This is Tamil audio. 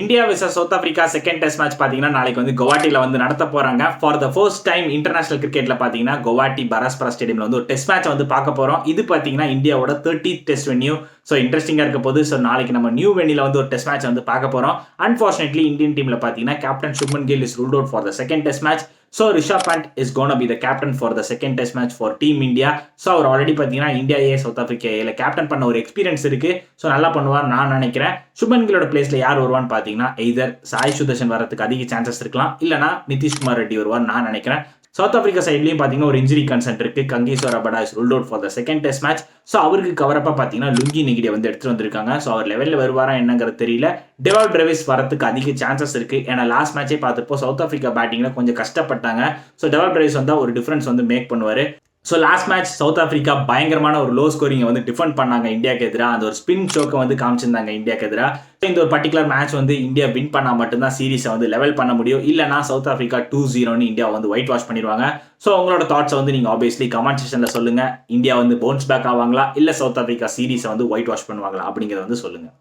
India versus South Africa second test match பார்த்தீங்கன்னா நாளைக்கு வந்து குவாஹாட்டியில் வந்து நடத்த போறாங்க. For the first time international கிரிக்கெட்ல பார்த்தீங்கன்னா குவாஹாட்டி பராஸ்பரா ஸ்டேடியம்ல வந்து ஒரு டெஸ்ட் மேட்ச் வந்து பார்க்க போறோம். இது பார்த்தீங்கன்னா இந்தியாவோட 30th டெஸ்ட் வென்யூ. ஸோ இன்ட்ரெஸ்டிங்காக இருக்க போது. ஸோ நாளைக்கு நம்ம நியூ வென்யூல வந்து ஒரு டெஸ்ட் மேட்ச் வந்து பார்க்க போறோம். அன்பார்ச்சுனேட்லி இந்தியன் டீம்ல பார்த்தீங்கன்னா captain Shubman Gill is ruled out for the second test match. So Rishabh Pant is gonna be the captain for the second test match for team India. So அவர் ஆல்ரெடி பார்த்தீங்கன்னா இந்தியா சவுத் ஆப்பிரிக்கா ஏல கேப்டன் பண்ண ஒரு எக்ஸ்பீரியன்ஸ் இருக்கு. ஸோ நல்லா பண்ணுவார் நான் நினைக்கிறேன். சுப்மன் கில்லோட பிளேஸ்ல யார் வருவான்னு பார்த்தீங்கன்னா எய்தர் சாய் சுதர்ஷன் வரதுக்கு அதிக சான்சஸ் இருக்கலாம், இல்லைனா நிதிஷ்குமார் ரெட்டி வருவார் நான் நினைக்கிறேன். சவுத் ஆப்பிரிக்கா சைட்லையும் பார்த்தீங்கன்னா ஒரு இன்ஜுரி கன்சர்ன் இருக்கு. கங்கேஸ்வர் Rabada is ruled out for the second test match. So அவருக்கு கவரப்பா பார்த்தீங்கன்னா லுங்கி நெகிடியை வந்து எடுத்துட்டு வந்திருக்காங்க. ஸோ அவர் லெவலில் வருவாரா என்னங்கிறது தெரியல. டெவால் பிரேவிஸ் வரதுக்கு அதிக சான்சஸ் இருக்கு. ஏன்னா லாஸ்ட் மேட்சே பார்த்துப்போ சவுத் ஆப்பிரிக்கா பேட்டிங்ல கொஞ்சம் கஷ்டப்பட்டாங்க. ஸோ டெவால் பிரேவிஸ் வந்தா ஒரு டிஃபரன்ஸ் வந்து மேக் பண்ணுவாரு. So last match south Africa பயங்கரமான ஒரு லோ ஸ்கோரிங்கை வந்து டிஃபெண்ட் பண்ணாங்க இந்தியாவுக்கு எதிராக. அந்த ஒரு ஸ்பின் ஷோக்கை வந்து காமிச்சிருந்தாங்க இந்தியாவுக்கு எதிராக. இந்த ஒரு பர்டிகுலர் மேட்ச் வந்து இந்தியா வின் பண்ணால் மட்டும்தான் சீரிஸை வந்து லெவல் பண்ண முடியும். இல்லைனா சவுத் ஆப்பிரிக்கா 2-0 இந்தியா வந்து ஒயிட் வாஷ் பண்ணிடுவாங்க. ஸோ உங்களோட தாட்ஸை வந்து நீங்கள் ஆப்வியஸ்லி கமெண்ட் செக்ஷனில் சொல்லுங்கள். இந்தியா வந்து பவுன்ஸ் பேக் ஆவாங்களா, இல்லை சவுத் ஆப்பிரிக்கா சீரிஸை வந்து ஒயிட் வாஷ் பண்ணுவாங்களா அப்படிங்கிறத வந்து சொல்லுங்கள்.